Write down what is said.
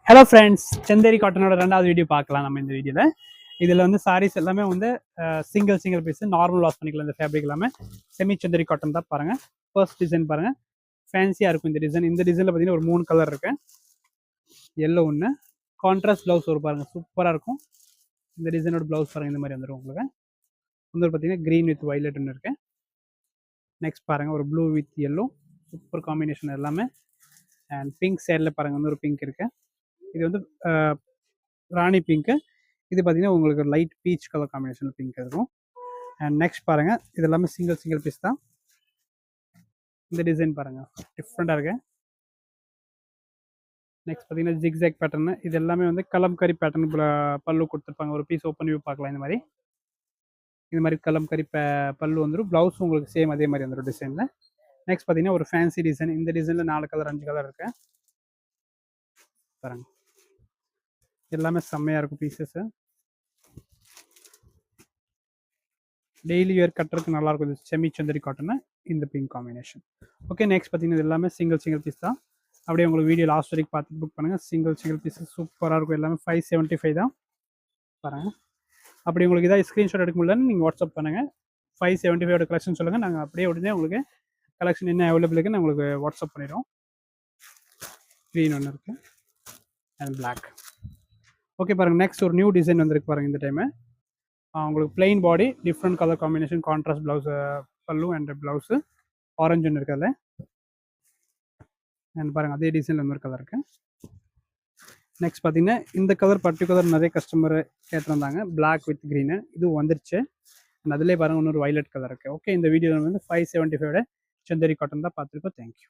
Hello friends, Chanderi காட்டனோட ரெண்டாவது video பார்க்கலாம். நம்ம இந்த வீடியோவில் இதில் வந்து சாரீஸ் எல்லாமே வந்து சிங்கிள் பீஸ் நார்மல் வாஷ் பண்ணிக்கலாம். இந்த ஃபேப்ரிக் எல்லாமே செமி செந்தேரி காட்டன் தான். பாருங்கள், ஃபர்ஸ்ட் டிசைன் பாருங்கள், ஃபேன்சியாக இருக்கும் இந்த டிசைன். இந்த டிசைனில் பார்த்தீங்கன்னா ஒரு 3 கலர் இருக்கு. எல்லோ ஒன்று, கான்ட்ராஸ்ட் ப்ளவுஸ் ஒரு பாருங்கள், சூப்பராக இருக்கும். இந்த டிசைனோட ப்ளவுஸ் பாருங்கள், இந்த மாதிரி வந்துடும் உங்களுக்கு. இன்னொரு பார்த்தீங்கன்னா க்ரீன் வித் வைலட் ஒன்று இருக்கு. நெக்ஸ்ட் பாருங்கள், ஒரு blue with yellow, super combination எல்லாமே. அண்ட் பிங்க் சைடில் பாருங்கள், இன்னொரு பிங்க் இருக்குது. இது வந்து ராணி பிங்க்கு. இது பார்த்தீங்கன்னா உங்களுக்கு light peach colour combination pink இருக்கும். அண்ட் நெக்ஸ்ட் பாருங்கள், இது எல்லாமே சிங்கிள் பீஸ் தான். இந்த டிசைன் பாருங்கள், டிஃப்ரெண்ட்டாக இருக்கு. நெக்ஸ்ட் பார்த்தீங்கன்னா ஜிக்ஸாக் பேட்டர்னு. இது எல்லாமே வந்து கலம்கரி பேட்டர்ன் பல்லு கொடுத்துருப்பாங்க. ஒரு பீஸ் ஓப்பன் வியூ பார்க்கலாம். இந்த மாதிரி கலம்கரி பல்லு வந்துடும். ப்ளவுஸ் உங்களுக்கு சேம் அதே மாதிரி வந்துடும் டிசைனில். நெக்ஸ்ட் பார்த்தீங்கன்னா ஒரு ஃபேன்சி டிசைன். இந்த டிசைனில் 4 கலர் 5 கலர் இருக்கு பாருங்கள். எல்லாமே செம்மையாக இருக்கும் பீசஸ். டெய்லி வேர் கட்டுறதுக்கு நல்லாயிருக்கும். இது செமி செந்தேரி காட்டனு, இந்த பிங்க் காம்பினேஷன். ஓகே, நெக்ஸ்ட் பார்த்தீங்கன்னா இது எல்லாமே சிங்கிள் பீஸ் தான். அப்படியே உங்களுக்கு வீடியோ லாஸ்ட் வரைக்கும் பார்த்து புக் பண்ணுங்கள். சிங்கிள் பீஸ் சூப்பராக இருக்கும். எல்லாமே 575 தான் பாருங்கள். அப்படி உங்களுக்கு இதாக ஸ்க்ரீன்ஷாட் எடுக்க முடியலன்னு நீங்கள் வாட்ஸ்அப் பண்ணுங்கள். 575 கலெக்ஷன் சொல்லுங்கள். நாங்கள் அப்படியே உடனே உங்களுக்கு கலெக்ஷன் என்ன அவைலபிள் இருக்குன்னு உங்களுக்கு வாட்ஸ்அப் பண்ணிடுவோம். க்ரீன் ஒன்று இருக்குது அண்ட் பிளாக். ஓகே பாருங்கள், நெக்ஸ்ட் ஒரு நியூ டிசைன் வந்துருக்கு பாருங்கள். இந்த டைமு உங்களுக்கு plain body, different colour combination, contrast blouse பல்லு அண்ட் ப்ளவுஸு ஆரஞ்சு ஒன்று இருக்குது. அண்ட் பாருங்கள், அதே டிசைனில் இன்னொரு கலர் இருக்குது. நெக்ஸ்ட் பார்த்தீங்கன்னா இந்த கலர் பர்டிகுலர் நிறைய கஸ்டமர் கேட்டிருந்தாங்க, பிளாக் வித் க்ரீனு. இது வந்துருச்சு. அண்ட் அதிலே பாருங்கள் இன்னொரு வைலட் கலர் இருக்குது. ஓகே, இந்த வீடியோவில் வந்து 575 செந்தேரி காட்டன் தான் பார்த்துருக்கோம். தேங்க்யூ.